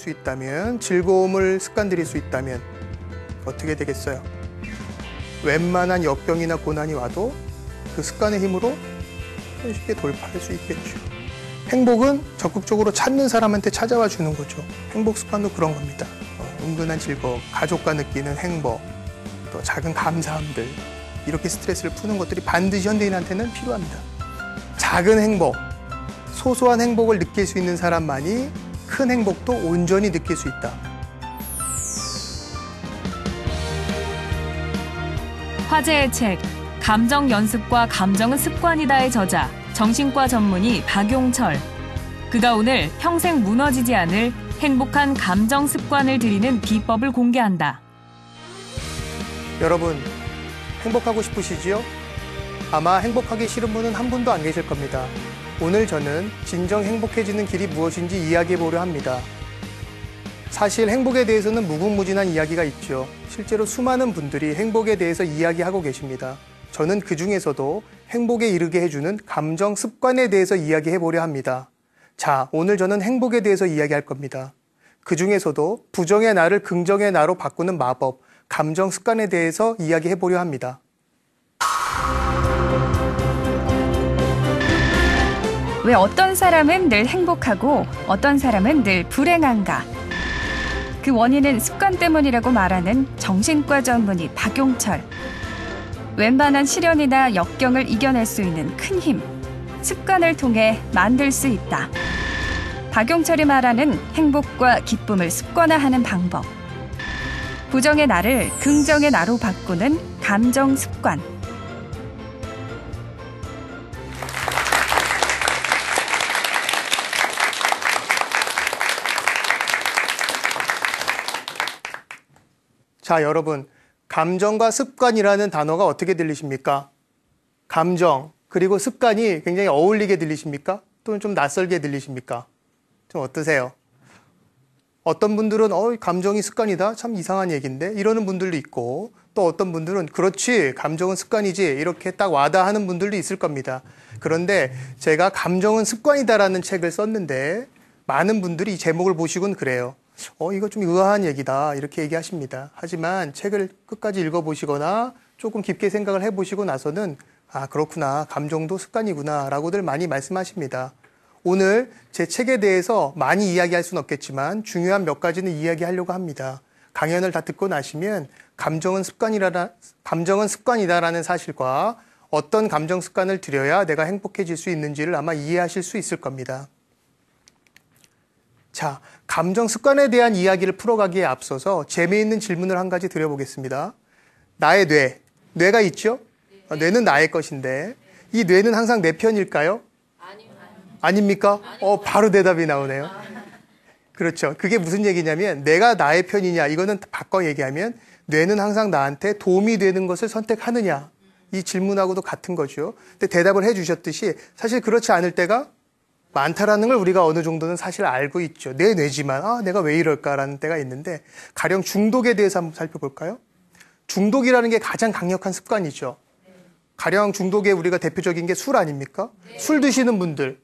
수 있다면, 즐거움을 습관들일 수 있다면 어떻게 되겠어요? 웬만한 역병이나 고난이 와도 그 습관의 힘으로 쉽게 돌파할 수 있겠죠. 행복은 적극적으로 찾는 사람한테 찾아와 주는 거죠. 행복 습관도 그런 겁니다. 은근한 즐거움, 가족과 느끼는 행복, 또 작은 감사함들, 이렇게 스트레스를 푸는 것들이 반드시 현대인한테는 필요합니다. 작은 행복, 소소한 행복을 느낄 수 있는 사람만이 큰 행복도 온전히 느낄 수 있다. 화제의 책 감정 연습과 감정은 습관이다의 저자 정신과 전문의 박용철. 그가 오늘 평생 무너지지 않을 행복한 감정 습관을 들이는 비법을 공개한다. 여러분, 행복하고 싶으시지요? 아마 행복하기 싫은 분은 한 분도 안 계실 겁니다. 오늘 저는 진정 행복해지는 길이 무엇인지 이야기해 보려 합니다. 사실 행복에 대해서는 무궁무진한 이야기가 있죠. 실제로 수많은 분들이 행복에 대해서 이야기하고 계십니다. 저는 그 중에서도 행복에 이르게 해주는 감정 습관에 대해서 이야기해 보려 합니다. 자, 오늘 저는 행복에 대해서 이야기할 겁니다. 그 중에서도 부정의 나를 긍정의 나로 바꾸는 마법, 감정 습관에 대해서 이야기해 보려 합니다. 왜 어떤 사람은 늘 행복하고 어떤 사람은 늘 불행한가? 그 원인은 습관 때문이라고 말하는 정신과 전문의 박용철. 웬만한 시련이나 역경을 이겨낼 수 있는 큰 힘, 습관을 통해 만들 수 있다. 박용철이 말하는 행복과 기쁨을 습관화하는 방법. 부정의 나를 긍정의 나로 바꾸는 감정 습관. 자, 여러분, 감정과 습관이라는 단어가 어떻게 들리십니까? 감정, 그리고 습관이 굉장히 어울리게 들리십니까? 또는 좀 낯설게 들리십니까? 좀 어떠세요? 어떤 분들은 감정이 습관이다? 참 이상한 얘기인데? 이러는 분들도 있고, 또 어떤 분들은 그렇지, 감정은 습관이지, 이렇게 딱 와닿는 분들도 있을 겁니다. 그런데 제가 감정은 습관이다라는 책을 썼는데 많은 분들이 이 제목을 보시곤 그래요. 이거 좀 의아한 얘기다, 이렇게 얘기하십니다. 하지만 책을 끝까지 읽어보시거나 조금 깊게 생각을 해보시고 나서는 아, 그렇구나, 감정도 습관이구나 라고들 많이 말씀하십니다. 오늘 제 책에 대해서 많이 이야기할 수는 없겠지만 중요한 몇 가지는 이야기하려고 합니다. 강연을 다 듣고 나시면 감정은 습관이다라는 사실과 어떤 감정 습관을 들여야 내가 행복해질 수 있는지를 아마 이해하실 수 있을 겁니다. 자, 감정 습관에 대한 이야기를 풀어가기에 앞서서 재미있는 질문을 한 가지 드려보겠습니다. 나의 뇌가 있죠? 뇌는 나의 것인데 이 뇌는 항상 내 편일까요? 아닙니까? 바로 대답이 나오네요. 그렇죠. 그게 무슨 얘기냐면 내가 나의 편이냐, 이거는 바꿔 얘기하면 뇌는 항상 나한테 도움이 되는 것을 선택하느냐, 이 질문하고도 같은 거죠. 근데 대답을 해주셨듯이 사실 그렇지 않을 때가 많다라는 걸 우리가 어느 정도는 사실 알고 있죠. 내 뇌지만 내가 왜 이럴까라는 때가 있는데, 가령 중독에 대해서 한번 살펴볼까요? 중독이라는 게 가장 강력한 습관이죠. 가령 중독의 우리가 대표적인 게 술 아닙니까? 술 드시는 분들,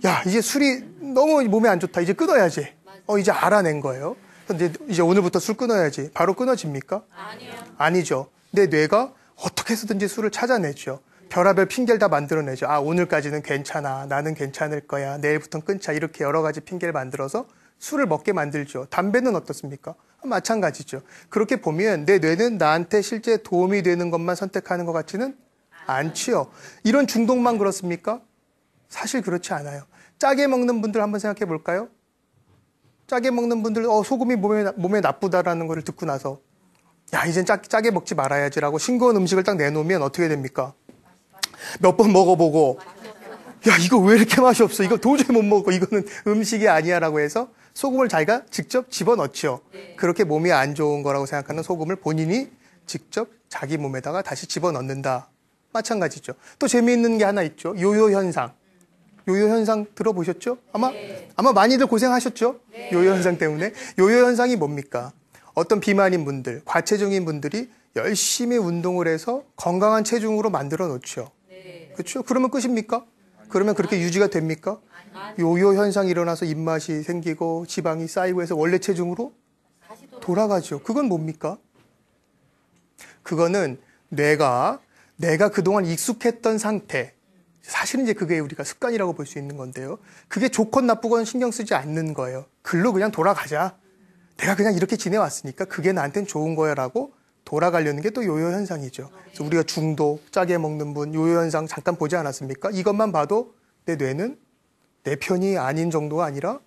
야, 이제 술이 너무 몸에 안 좋다, 이제 끊어야지. 이제 알아낸 거예요. 근데 이제 오늘부터 술 끊어야지. 바로 끊어집니까? 아니요. 아니죠. 내 뇌가 어떻게 해서든지 술을 찾아내죠. 별의별 핑계를 다 만들어내죠. 아, 오늘까지는 괜찮아, 나는 괜찮을 거야, 내일부터는 끊자, 이렇게 여러 가지 핑계를 만들어서 술을 먹게 만들죠. 담배는 어떻습니까? 마찬가지죠. 그렇게 보면 내 뇌는 나한테 실제 도움이 되는 것만 선택하는 것 같지는 않지요. 이런 중독만 그렇습니까? 사실 그렇지 않아요. 짜게 먹는 분들 한번 생각해 볼까요? 짜게 먹는 분들, 소금이 몸에 나쁘다라는 걸 듣고 나서 야, 이젠 짜게 먹지 말아야지라고 싱거운 음식을 딱 내놓으면 어떻게 됩니까? 몇 번 먹어보고, 야, 이거 왜 이렇게 맛이 없어? 이거 도저히 못 먹어. 이거는 음식이 아니야 라고 해서 소금을 자기가 직접 집어넣죠. 그렇게 몸이 안 좋은 거라고 생각하는 소금을 본인이 직접 자기 몸에다가 다시 집어넣는다. 마찬가지죠. 또 재미있는 게 하나 있죠. 요요 현상. 요요 현상 들어보셨죠? 아마 많이들 고생하셨죠? 요요 현상 때문에. 요요 현상이 뭡니까? 어떤 비만인 분들, 과체중인 분들이 열심히 운동을 해서 건강한 체중으로 만들어 놓죠. 그렇죠? 그러면 끝입니까? 그러면 그렇게 유지가 됩니까? 요요 현상이 일어나서 입맛이 생기고 지방이 쌓이고 해서 원래 체중으로 돌아가죠. 그건 뭡니까? 그거는 내가 그동안 익숙했던 상태, 사실은 이제 그게 우리가 습관이라고 볼 수 있는 건데요. 그게 좋건 나쁘건 신경 쓰지 않는 거예요. 글로 그냥 돌아가자. 내가 그냥 이렇게 지내왔으니까 그게 나한테는 좋은 거야라고 돌아가려는 게 또 요요 현상이죠. 그래서 우리가 중독, 짜게 먹는 분, 요요 현상 잠깐 보지 않았습니까? 이것만 봐도 내 뇌는 내 편이 아닌 정도가 아니라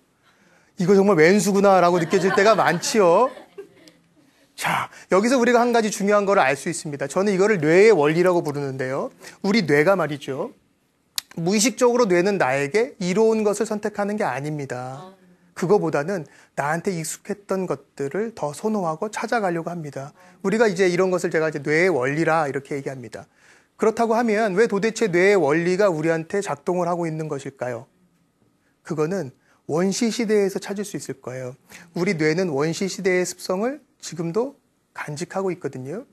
이거 정말 왼수구나라고 느껴질 때가 많지요. 자, 여기서 우리가 한 가지 중요한 걸 알 수 있습니다. 저는 이거를 뇌의 원리라고 부르는데요. 우리 뇌가 말이죠. 무의식적으로 뇌는 나에게 이로운 것을 선택하는 게 아닙니다. 그거보다는 나한테 익숙했던 것들을 더 선호하고 찾아가려고 합니다. 우리가 이제 이런 것을 제가 이제 뇌의 원리라 이렇게 얘기합니다. 그렇다고 하면 왜 도대체 뇌의 원리가 우리한테 작동을 하고 있는 것일까요? 그거는 원시 시대에서 찾을 수 있을 거예요. 우리 뇌는 원시 시대의 습성을 지금도 간직하고 있거든요.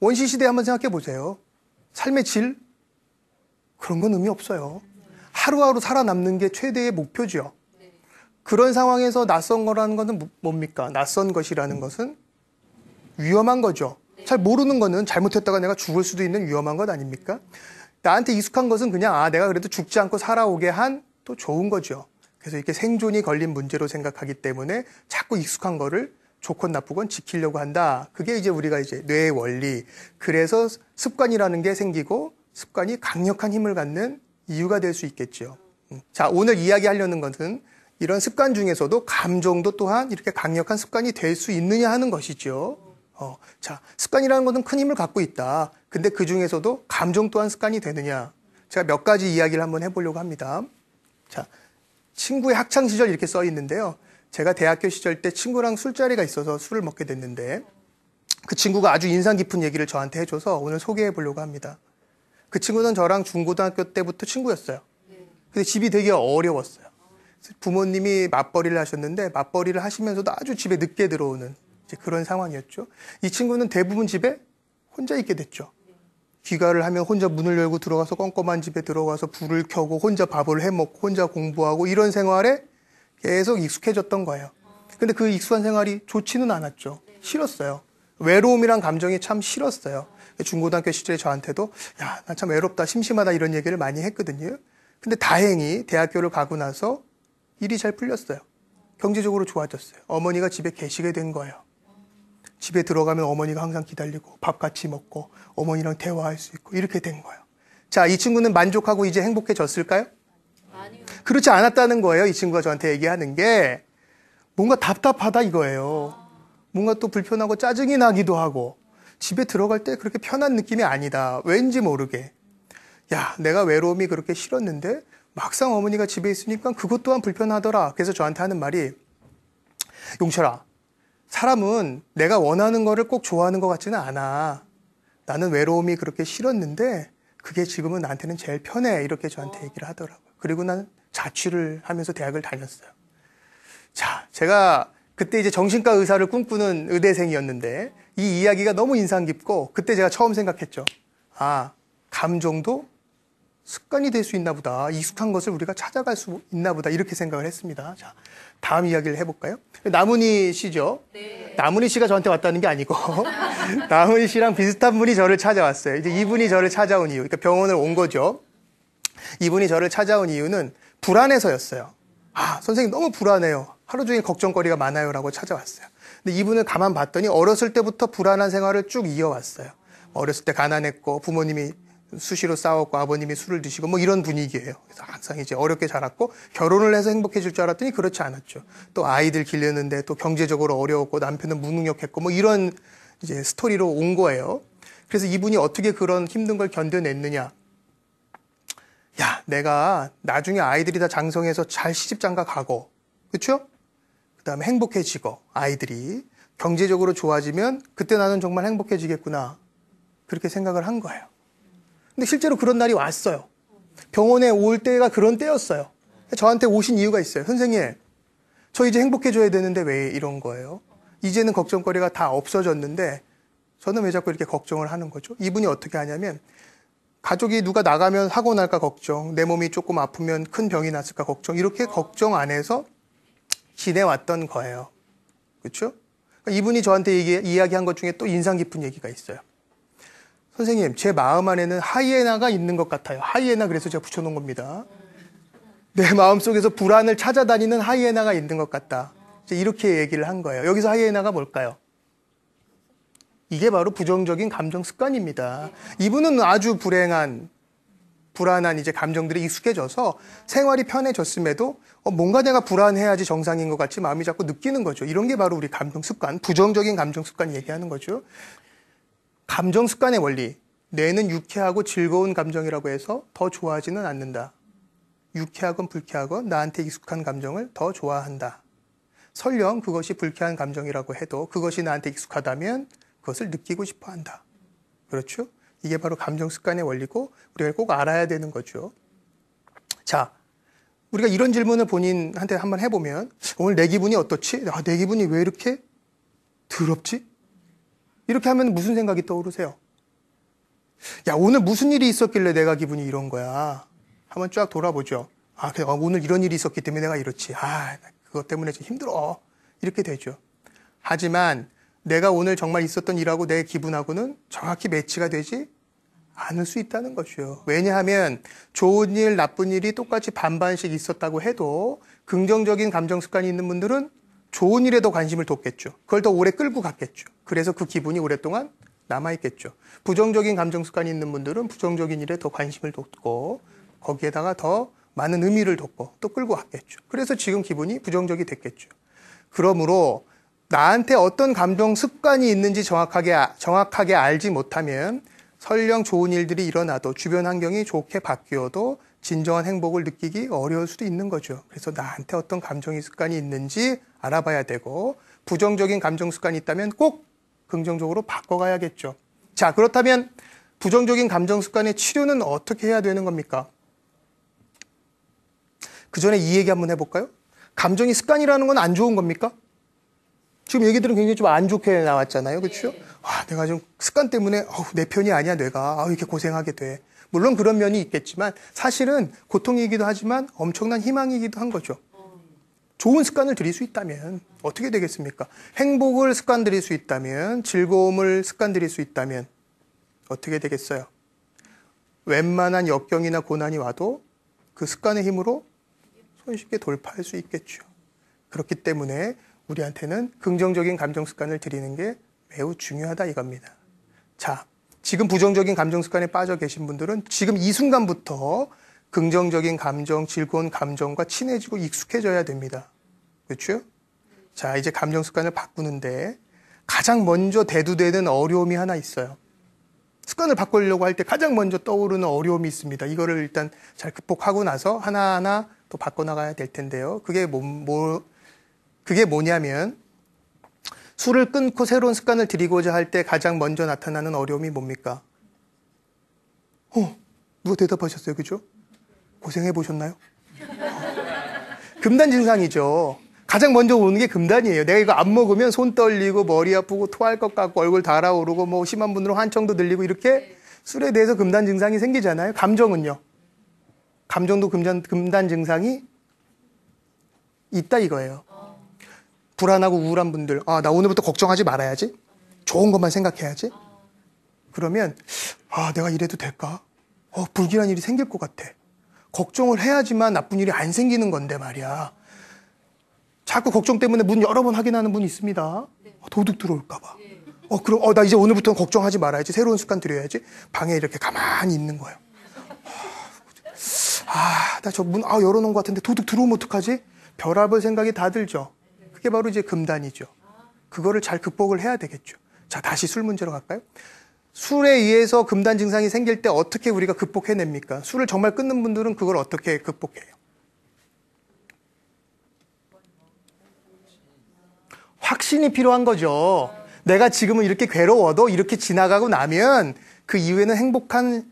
원시 시대 한번 생각해 보세요. 삶의 질? 그런 건 의미 없어요. 하루하루 살아남는 게 최대의 목표죠. 그런 상황에서 낯선 거라는 것은 뭡니까? 낯선 것이라는 것은 위험한 거죠. 잘 모르는 거는 잘못했다가 내가 죽을 수도 있는 위험한 것 아닙니까? 나한테 익숙한 것은 그냥 내가 그래도 죽지 않고 살아오게 한 또 좋은 거죠. 그래서 이렇게 생존이 걸린 문제로 생각하기 때문에 자꾸 익숙한 거를 좋건 나쁘건 지키려고 한다. 그게 이제 우리가 이제 뇌의 원리. 그래서 습관이라는 게 생기고 습관이 강력한 힘을 갖는 이유가 될 수 있겠죠. 자, 오늘 이야기하려는 것은 이런 습관 중에서도 감정도 또한 이렇게 강력한 습관이 될 수 있느냐 하는 것이죠. 자, 습관이라는 것은 큰 힘을 갖고 있다. 근데 그 중에서도 감정 또한 습관이 되느냐. 제가 몇 가지 이야기를 한번 해보려고 합니다. 자, 친구의 학창시절 이렇게 써 있는데요. 제가 대학교 시절 때 친구랑 술자리가 있어서 술을 먹게 됐는데 그 친구가 아주 인상 깊은 얘기를 저한테 해줘서 오늘 소개해 보려고 합니다. 그 친구는 저랑 중고등학교 때부터 친구였어요. 근데 집이 되게 어려웠어요. 부모님이 맞벌이를 하셨는데 맞벌이를 하시면서도 아주 집에 늦게 들어오는 이제 그런 상황이었죠. 이 친구는 대부분 집에 혼자 있게 됐죠. 귀가를 하면 혼자 문을 열고 들어가서 껌껌한 집에 들어가서 불을 켜고 혼자 밥을 해먹고 혼자 공부하고 이런 생활에 계속 익숙해졌던 거예요. 근데 그 익숙한 생활이 좋지는 않았죠. 싫었어요. 외로움이란 감정이 참 싫었어요. 중고등학교 시절에 저한테도 야, 나 참 외롭다, 심심하다 이런 얘기를 많이 했거든요. 근데 다행히 대학교를 가고 나서 일이 잘 풀렸어요. 경제적으로 좋아졌어요. 어머니가 집에 계시게 된 거예요. 집에 들어가면 어머니가 항상 기다리고 밥 같이 먹고 어머니랑 대화할 수 있고 이렇게 된 거예요. 자, 이 친구는 만족하고 이제 행복해졌을까요? 아니요. 그렇지 않았다는 거예요. 이 친구가 저한테 얘기하는 게 뭔가 답답하다 이거예요. 뭔가 또 불편하고 짜증이 나기도 하고 집에 들어갈 때 그렇게 편한 느낌이 아니다. 왠지 모르게. 야, 내가 외로움이 그렇게 싫었는데 막상 어머니가 집에 있으니까 그것 또한 불편하더라. 그래서 저한테 하는 말이 용철아, 사람은 내가 원하는 거를 꼭 좋아하는 것 같지는 않아. 나는 외로움이 그렇게 싫었는데 그게 지금은 나한테는 제일 편해. 이렇게 저한테 얘기를 하더라고요. 그리고 나는 자취를 하면서 대학을 다녔어요. 자, 제가 그때 이제 정신과 의사를 꿈꾸는 의대생이었는데 이 이야기가 너무 인상 깊고 그때 제가 처음 생각했죠. 아, 감정도 습관이 될 수 있나 보다. 익숙한 것을 우리가 찾아갈 수 있나 보다. 이렇게 생각을 했습니다. 자, 다음 이야기를 해볼까요? 나문희 씨죠? 네. 나문희 씨가 저한테 왔다는 게 아니고 나문희 씨랑 비슷한 분이 저를 찾아왔어요. 이제 이분이 저를 찾아온 이유, 그러니까 병원을 온 거죠. 이분이 저를 찾아온 이유는 불안해서였어요. 아, 선생님 너무 불안해요. 하루 종일 걱정거리가 많아요라고 찾아왔어요. 근데 이분을 가만 봤더니 어렸을 때부터 불안한 생활을 쭉 이어왔어요. 어렸을 때 가난했고 부모님이 수시로 싸웠고 아버님이 술을 드시고 뭐 이런 분위기예요. 그래서 항상 이제 어렵게 자랐고 결혼을 해서 행복해질 줄 알았더니 그렇지 않았죠. 또 아이들 기르는데 또 경제적으로 어려웠고 남편은 무능력했고 뭐 이런 이제 스토리로 온 거예요. 그래서 이분이 어떻게 그런 힘든 걸 견뎌냈느냐. 야, 내가 나중에 아이들이 다 장성해서 잘 시집장가 가고, 그렇죠? 그다음에 행복해지고 아이들이 경제적으로 좋아지면 그때 나는 정말 행복해지겠구나. 그렇게 생각을 한 거예요. 근데 실제로 그런 날이 왔어요. 병원에 올 때가 그런 때였어요. 저한테 오신 이유가 있어요. 선생님, 저 이제 행복해져야 되는데 왜 이런 거예요? 이제는 걱정거리가 다 없어졌는데 저는 왜 자꾸 이렇게 걱정을 하는 거죠? 이분이 어떻게 하냐면 가족이 누가 나가면 사고 날까 걱정, 내 몸이 조금 아프면 큰 병이 났을까 걱정, 이렇게 걱정 안에서 지내왔던 거예요. 그렇죠? 그러니까 이분이 저한테 이야기한 것 중에 또 인상 깊은 얘기가 있어요. 선생님, 제 마음 안에는 하이에나가 있는 것 같아요. 하이에나, 그래서 제가 붙여놓은 겁니다. 내 마음속에서 불안을 찾아다니는 하이에나가 있는 것 같다. 이렇게 얘기를 한 거예요. 여기서 하이에나가 뭘까요? 이게 바로 부정적인 감정 습관입니다. 이분은 아주 불안한 이제 감정들이 익숙해져서 생활이 편해졌음에도 뭔가 내가 불안해야지 정상인 것 같이 마음이 자꾸 느끼는 거죠. 이런 게 바로 우리 감정 습관, 부정적인 감정 습관 얘기하는 거죠. 감정 습관의 원리, 뇌는 유쾌하고 즐거운 감정이라고 해서 더 좋아하지는 않는다. 유쾌하건 불쾌하건 나한테 익숙한 감정을 더 좋아한다. 설령 그것이 불쾌한 감정이라고 해도 그것이 나한테 익숙하다면 그것을 느끼고 싶어 한다. 그렇죠? 이게 바로 감정 습관의 원리고 우리가 꼭 알아야 되는 거죠. 자, 우리가 이런 질문을 본인한테 한번 해보면 오늘 내 기분이 어떻지? 내 기분이 왜 이렇게 더럽지? 이렇게 하면 무슨 생각이 떠오르세요? 야, 오늘 무슨 일이 있었길래 내가 기분이 이런 거야? 한번 쫙 돌아보죠. 그래, 오늘 이런 일이 있었기 때문에 내가 이렇지. 그것 때문에 좀 힘들어. 이렇게 되죠. 하지만 내가 오늘 정말 있었던 일하고 내 기분하고는 정확히 매치가 되지 않을 수 있다는 것이요. 왜냐하면 좋은 일, 나쁜 일이 똑같이 반반씩 있었다고 해도 긍정적인 감정 습관이 있는 분들은 좋은 일에 더 관심을 뒀겠죠. 그걸 더 오래 끌고 갔겠죠. 그래서 그 기분이 오랫동안 남아있겠죠. 부정적인 감정 습관이 있는 분들은 부정적인 일에 더 관심을 뒀고 거기에다가 더 많은 의미를 뒀고 또 끌고 갔겠죠. 그래서 지금 기분이 부정적이 됐겠죠. 그러므로 나한테 어떤 감정 습관이 있는지 정확하게 알지 못하면 설령 좋은 일들이 일어나도 주변 환경이 좋게 바뀌어도 진정한 행복을 느끼기 어려울 수도 있는 거죠. 그래서 나한테 어떤 감정 습관이 있는지 알아봐야 되고 부정적인 감정 습관이 있다면 꼭 긍정적으로 바꿔가야겠죠. 자, 그렇다면 부정적인 감정 습관의 치료는 어떻게 해야 되는 겁니까? 그 전에 이 얘기 한번 해볼까요? 감정이 습관이라는 건 안 좋은 겁니까? 지금 얘기들은 굉장히 좀 안 좋게 나왔잖아요. 그렇죠? 내가 좀 습관 때문에 내 편이 아니야, 뇌가. 이렇게 고생하게 돼. 물론 그런 면이 있겠지만 사실은 고통이기도 하지만 엄청난 희망이기도 한 거죠. 좋은 습관을 들일 수 있다면 어떻게 되겠습니까? 행복을 습관 들일 수 있다면, 즐거움을 습관 들일 수 있다면 어떻게 되겠어요? 웬만한 역경이나 고난이 와도 그 습관의 힘으로 손쉽게 돌파할 수 있겠죠. 그렇기 때문에 우리한테는 긍정적인 감정 습관을 들이는 게 매우 중요하다 이겁니다. 자, 지금 부정적인 감정 습관에 빠져 계신 분들은 지금 이 순간부터 긍정적인 감정, 즐거운 감정과 친해지고 익숙해져야 됩니다. 그렇죠? 자, 이제 감정 습관을 바꾸는데 가장 먼저 대두되는 어려움이 하나 있어요. 습관을 바꾸려고 할 때 가장 먼저 떠오르는 어려움이 있습니다. 이거를 일단 잘 극복하고 나서 하나하나 또 바꿔나가야 될 텐데요. 그게 뭐냐면 술을 끊고 새로운 습관을 들이고자 할 때 가장 먼저 나타나는 어려움이 뭡니까? 누가 대답하셨어요? 그죠? 고생해 보셨나요? 금단 증상이죠. 가장 먼저 오는 게 금단이에요. 내가 이거 안 먹으면 손 떨리고 머리 아프고 토할 것 같고 얼굴 달아오르고 뭐 심한 분들은 환청도 들리고 이렇게 술에 대해서 금단 증상이 생기잖아요. 감정은요? 감정도 금단 증상이 있다 이거예요. 불안하고 우울한 분들, 나 오늘부터 걱정하지 말아야지. 좋은 것만 생각해야지. 그러면 내가 이래도 될까? 불길한 일이 생길 것 같아. 걱정을 해야지만 나쁜 일이 안 생기는 건데 말이야. 자꾸 걱정 때문에 문 여러 번 확인하는 분이 있습니다. 도둑 들어올까 봐. 그럼 나 이제 오늘부터는 걱정하지 말아야지. 새로운 습관 들여야지. 방에 이렇게 가만히 있는 거예요. 나 저 문 열어놓은 것 같은데 도둑 들어오면 어떡하지? 별압을 생각이 다 들죠. 그게 바로 이제 금단이죠. 그거를 잘 극복을 해야 되겠죠. 자, 다시 술 문제로 갈까요? 술에 의해서 금단 증상이 생길 때 어떻게 우리가 극복해냅니까? 술을 정말 끊는 분들은 그걸 어떻게 극복해요? 확신이 필요한 거죠. 내가 지금은 이렇게 괴로워도 이렇게 지나가고 나면 그 이후에는 행복한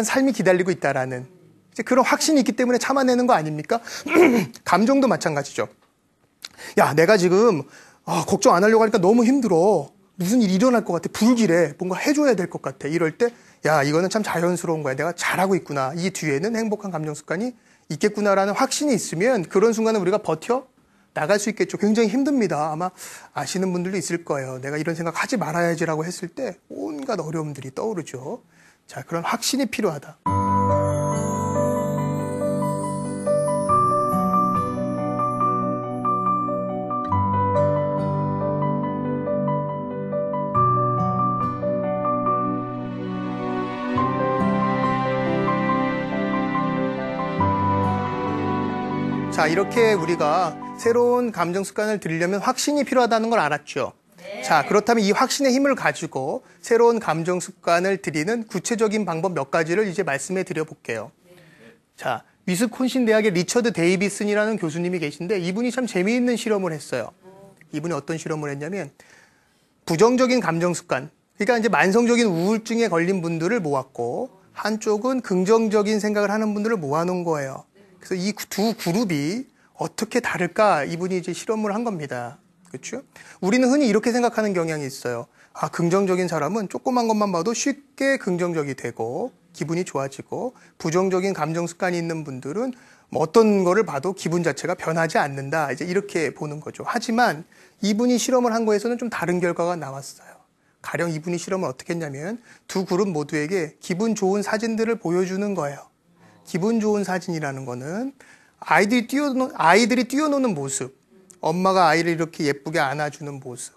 삶이 기다리고 있다라는 이제 그런 확신이 있기 때문에 참아내는 거 아닙니까? 감정도 마찬가지죠. 야, 내가 지금 걱정 안 하려고 하니까 너무 힘들어. 무슨 일이 일어날 것 같아. 불길해. 뭔가 해줘야 될 것 같아. 이럴 때, 야, 이거는 참 자연스러운 거야. 내가 잘하고 있구나. 이 뒤에는 행복한 감정 습관이 있겠구나라는 확신이 있으면 그런 순간은 우리가 버텨 나갈 수 있겠죠. 굉장히 힘듭니다. 아마 아시는 분들도 있을 거예요. 내가 이런 생각 하지 말아야지라고 했을 때 온갖 어려움들이 떠오르죠. 자, 그런 확신이 필요하다. 자, 이렇게 우리가 새로운 감정 습관을 들이려면 확신이 필요하다는 걸 알았죠. 네. 자, 그렇다면 이 확신의 힘을 가지고 새로운 감정 습관을 들이는 구체적인 방법 몇 가지를 이제 말씀해 드려 볼게요. 자, 위스콘신 대학의 리처드 데이비슨이라는 교수님이 계신데 이분이 참 재미있는 실험을 했어요. 이분이 어떤 실험을 했냐면 부정적인 감정 습관, 그러니까 이제 만성적인 우울증에 걸린 분들을 모았고 한쪽은 긍정적인 생각을 하는 분들을 모아놓은 거예요. 그래서 이 두 그룹이 어떻게 다를까 이분이 이제 실험을 한 겁니다. 그렇죠? 우리는 흔히 이렇게 생각하는 경향이 있어요. 아, 긍정적인 사람은 조그만 것만 봐도 쉽게 긍정적이 되고 기분이 좋아지고 부정적인 감정 습관이 있는 분들은 뭐 어떤 거를 봐도 기분 자체가 변하지 않는다. 이제 이렇게 보는 거죠. 하지만 이분이 실험을 한 거에서는 좀 다른 결과가 나왔어요. 가령 이분이 실험을 어떻게 했냐면 두 그룹 모두에게 기분 좋은 사진들을 보여주는 거예요. 기분 좋은 사진이라는 거는 아이들이 뛰어노는 모습, 엄마가 아이를 이렇게 예쁘게 안아주는 모습,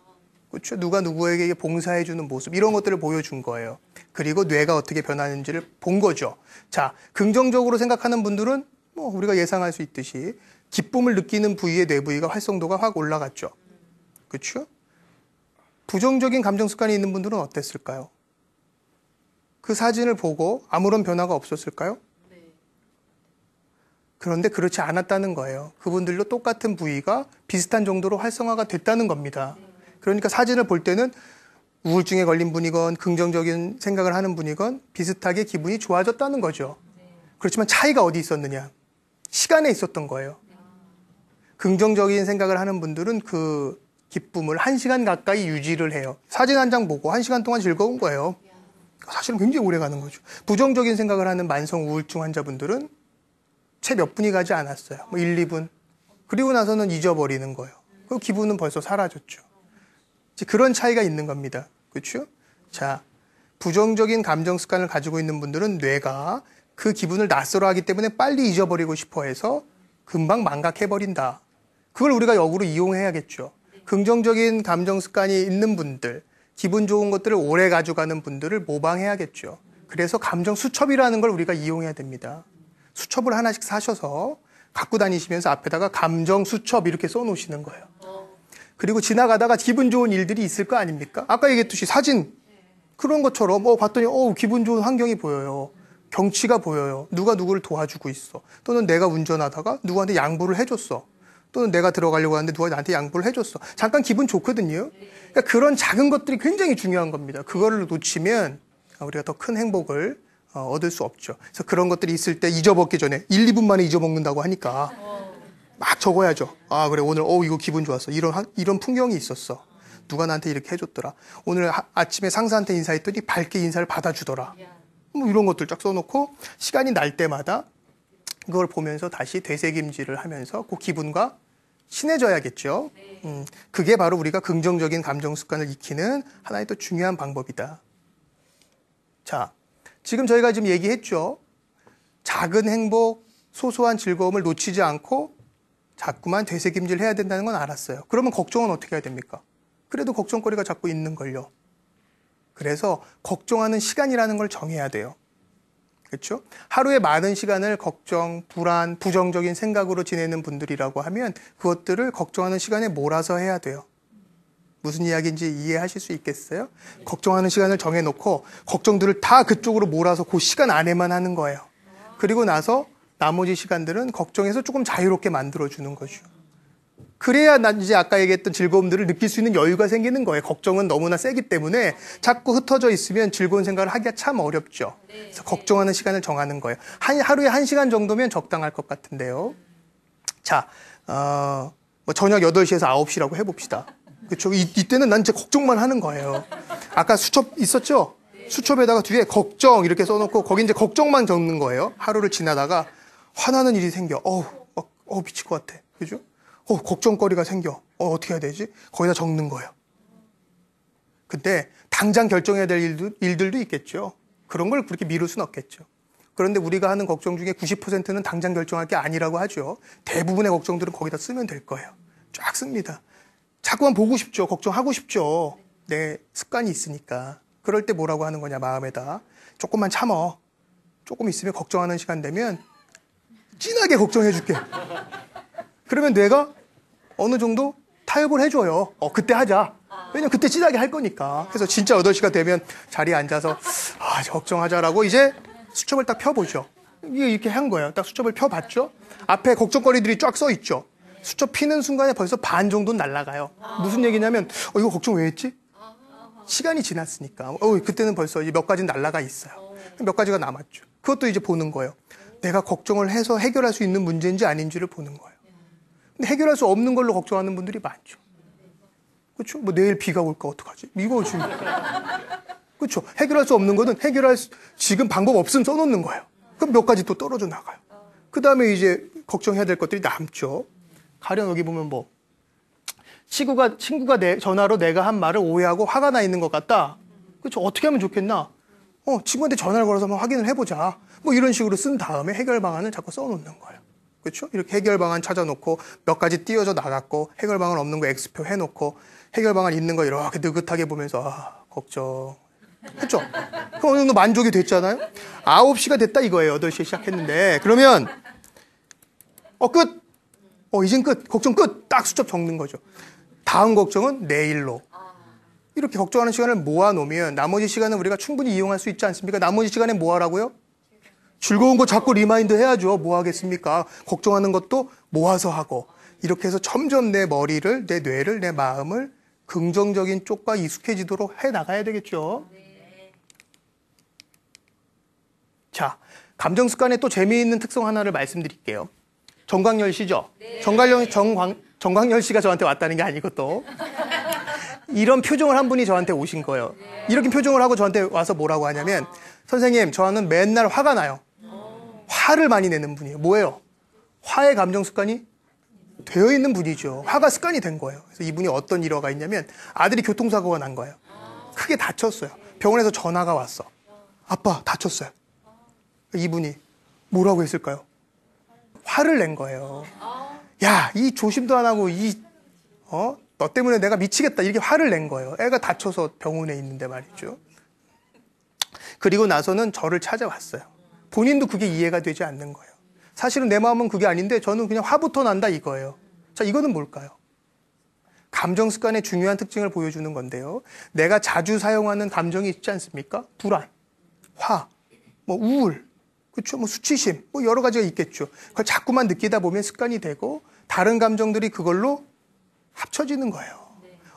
그렇죠? 누가 누구에게 봉사해주는 모습, 이런 것들을 보여준 거예요. 그리고 뇌가 어떻게 변하는지를 본 거죠. 자, 긍정적으로 생각하는 분들은 뭐 우리가 예상할 수 있듯이 기쁨을 느끼는 부위의 뇌 부위가 활성도가 확 올라갔죠. 그렇죠? 부정적인 감정 습관이 있는 분들은 어땠을까요? 그 사진을 보고 아무런 변화가 없었을까요? 그런데 그렇지 않았다는 거예요. 그분들도 똑같은 부위가 비슷한 정도로 활성화가 됐다는 겁니다. 그러니까 사진을 볼 때는 우울증에 걸린 분이건 긍정적인 생각을 하는 분이건 비슷하게 기분이 좋아졌다는 거죠. 그렇지만 차이가 어디 있었느냐? 시간에 있었던 거예요. 긍정적인 생각을 하는 분들은 그 기쁨을 1시간 가까이 유지를 해요. 사진 한 장 보고 1시간 동안 즐거운 거예요. 사실은 굉장히 오래 가는 거죠. 부정적인 생각을 하는 만성 우울증 환자분들은 채 몇 분이 가지 않았어요. 뭐 1, 2분. 그리고 나서는 잊어버리는 거예요. 그 기분은 벌써 사라졌죠. 이제 그런 차이가 있는 겁니다. 그렇죠? 자, 부정적인 감정 습관을 가지고 있는 분들은 뇌가 그 기분을 낯설어 하기 때문에 빨리 잊어버리고 싶어 해서 금방 망각해버린다. 그걸 우리가 역으로 이용해야겠죠. 긍정적인 감정 습관이 있는 분들, 기분 좋은 것들을 오래 가져가는 분들을 모방해야겠죠. 그래서 감정 수첩이라는 걸 우리가 이용해야 됩니다. 수첩을 하나씩 사셔서 갖고 다니시면서 앞에다가 감정 수첩 이렇게 써놓으시는 거예요. 그리고 지나가다가 기분 좋은 일들이 있을 거 아닙니까? 아까 얘기했듯이 사진 그런 것처럼 봤더니 기분 좋은 환경이 보여요. 경치가 보여요. 누가 누구를 도와주고 있어. 또는 내가 운전하다가 누구한테 양보를 해줬어. 또는 내가 들어가려고 하는데 누가 나한테 양보를 해줬어. 잠깐 기분 좋거든요. 그러니까 그런 작은 것들이 굉장히 중요한 겁니다. 그거를 놓치면 우리가 더 큰 행복을 얻을 수 없죠. 그래서 그런 것들이 있을 때 잊어먹기 전에 1, 2분 만에 잊어먹는다고 하니까 막 적어야죠. 아, 그래, 오늘 이거 기분 좋았어. 이런 풍경이 있었어. 누가 나한테 이렇게 해줬더라. 오늘 아침에 상사한테 인사했더니 밝게 인사를 받아주더라. 뭐 이런 것들 쫙 써놓고 시간이 날 때마다 그걸 보면서 다시 되새김질을 하면서 그 기분과 친해져야겠죠. 그게 바로 우리가 긍정적인 감정 습관을 익히는 하나의 또 중요한 방법이다. 자, 지금 저희가 지금 얘기했죠. 작은 행복, 소소한 즐거움을 놓치지 않고 자꾸만 되새김질 해야 된다는 건 알았어요. 그러면 걱정은 어떻게 해야 됩니까? 그래도 걱정거리가 자꾸 있는 걸요. 그래서 걱정하는 시간이라는 걸 정해야 돼요. 그렇죠? 하루에 많은 시간을 걱정, 불안, 부정적인 생각으로 지내는 분들이라고 하면 그것들을 걱정하는 시간에 몰아서 해야 돼요. 무슨 이야기인지 이해하실 수 있겠어요? 걱정하는 시간을 정해놓고 걱정들을 다 그쪽으로 몰아서 그 시간 안에만 하는 거예요. 그리고 나서 나머지 시간들은 걱정해서 조금 자유롭게 만들어주는 거죠. 그래야 이제 아까 얘기했던 즐거움들을 느낄 수 있는 여유가 생기는 거예요. 걱정은 너무나 세기 때문에 자꾸 흩어져 있으면 즐거운 생각을 하기가 참 어렵죠. 그래서 걱정하는 시간을 정하는 거예요. 하루에 1시간 정도면 적당할 것 같은데요. 자, 뭐 저녁 8시에서 9시라고 해봅시다. 그렇죠. 이때는 난 이제 걱정만 하는 거예요. 아까 수첩 있었죠? 수첩에다가 뒤에 걱정 이렇게 써놓고 거기 이제 걱정만 적는 거예요. 하루를 지나다가 화나는 일이 생겨. 미칠 것 같아. 그죠? 걱정거리가 생겨. 어떻게 해야 되지? 거기다 적는 거예요. 근데 당장 결정해야 될 일들도 있겠죠. 그런 걸 그렇게 미룰 수는 없겠죠. 그런데 우리가 하는 걱정 중에 90%는 당장 결정할 게 아니라고 하죠. 대부분의 걱정들은 거기다 쓰면 될 거예요. 쫙 씁니다. 자꾸만 보고 싶죠. 걱정하고 싶죠. 내 습관이 있으니까. 그럴 때 뭐라고 하는 거냐, 마음에다. 조금만 참어. 조금 있으면 걱정하는 시간 되면 진하게 걱정해 줄게. 그러면 뇌가 어느 정도 타협을 해줘요. 그때 하자. 왜냐면 그때 진하게 할 거니까. 그래서 진짜 8시가 되면 자리에 앉아서 걱정하자라고 이제 수첩을 딱 펴보죠. 이렇게 한 거예요. 딱 수첩을 펴봤죠. 앞에 걱정거리들이 쫙 써 있죠. 수첩 피는 순간에 벌써 반 정도는 날아가요. 무슨 얘기냐면 이거 걱정 왜 했지? 시간이 지났으니까. 그때는 벌써 몇 가지는 날아가 있어요. 몇 가지가 남았죠. 그것도 이제 보는 거예요. 내가 걱정을 해서 해결할 수 있는 문제인지 아닌지를 보는 거예요. 근데 해결할 수 없는 걸로 걱정하는 분들이 많죠. 그렇죠? 내일 비가 올까 어떡하지? 이거 지금 그렇죠? 해결할 수 없는 거는 지금 방법 없으면 써놓는 거예요. 그럼 몇 가지 또 떨어져 나가요. 그 다음에 이제 걱정해야 될 것들이 남죠. 가령 여기 보면 친구가 전화로 내가 한 말을 오해하고 화가 나 있는 것 같다. 그렇죠? 어떻게 하면 좋겠나? 친구한테 전화를 걸어서 한번 확인을 해보자. 이런 식으로 쓴 다음에 해결 방안을 자꾸 써놓는 거예요. 그렇죠? 이렇게 해결 방안 찾아놓고 몇 가지 띄어져 나갔고 해결 방안 없는 거 X표 해놓고 해결 방안 있는 거 이렇게 느긋하게 보면서 걱정 했죠? 그럼 어느 정도 만족이 됐잖아요? 9시가 됐다 이거예요. 8시에 시작했는데 그러면 끝! 이젠 끝! 걱정 끝! 딱 수첩 적는 거죠. 다음 걱정은 내일로. 이렇게 걱정하는 시간을 모아놓으면 나머지 시간은 우리가 충분히 이용할 수 있지 않습니까? 나머지 시간에 뭐 하라고요? 즐거운 거 자꾸 리마인드 해야죠. 뭐 하겠습니까? 걱정하는 것도 모아서 하고. 이렇게 해서 점점 내 머리를, 내 뇌를, 내 마음을 긍정적인 쪽과 익숙해지도록 해나가야 되겠죠. 자, 감정 습관의 또 재미있는 특성 하나를 말씀드릴게요. 정광열 씨죠? 네. 정광열 씨가 저한테 왔다는 게 아니고 또 이런 표정을 한 분이 저한테 오신 거예요. 이렇게 표정을 하고 저한테 와서 뭐라고 하냐면 선생님, 저는 맨날 화가 나요. 화를 많이 내는 분이에요. 뭐예요? 화의 감정 습관이 되어 있는 분이죠. 화가 습관이 된 거예요. 그래서 이분이 어떤 일화가 있냐면 아들이 교통사고가 난 거예요. 크게 다쳤어요. 병원에서 전화가 왔어. 아빠 다쳤어요. 이분이 뭐라고 했을까요? 화를 낸 거예요. 야, 이 조심도 안 하고 너 때문에 내가 미치겠다. 이렇게 화를 낸 거예요. 애가 다쳐서 병원에 있는데 말이죠. 그리고 나서는 저를 찾아왔어요. 본인도 그게 이해가 되지 않는 거예요. 사실은 내 마음은 그게 아닌데 저는 그냥 화부터 난다 이거예요. 자, 이거는 뭘까요? 감정 습관의 중요한 특징을 보여주는 건데요. 내가 자주 사용하는 감정이 있지 않습니까? 불안, 화, 우울, 그렇죠? 수치심, 여러 가지가 있겠죠. 그걸 자꾸만 느끼다 보면 습관이 되고 다른 감정들이 그걸로 합쳐지는 거예요.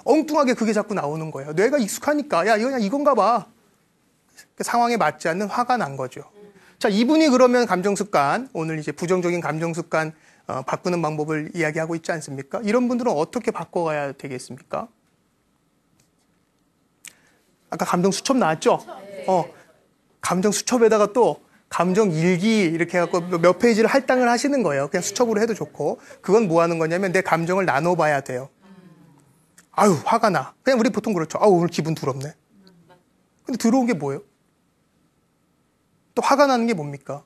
엉뚱하게 그게 자꾸 나오는 거예요. 뇌가 익숙하니까 야, 이거 그냥 이건가 봐. 그 상황에 맞지 않는 화가 난 거죠. 자, 이분이 그러면 감정 습관, 오늘 이제 부정적인 감정 습관 바꾸는 방법을 이야기하고 있지 않습니까? 이런 분들은 어떻게 바꿔가야 되겠습니까? 아까 감정 수첩 나왔죠? 감정 수첩에다가 또 감정 일기 이렇게 해갖고 몇 페이지를 할당을 하시는 거예요. 그냥 수첩으로 해도 좋고. 그건 뭐 하는 거냐면 내 감정을 나눠봐야 돼요. 아유, 화가 나. 그냥 우리 보통 그렇죠. 오늘 기분 두렵네. 근데 들어온 게 뭐예요? 또 화가 나는 게 뭡니까?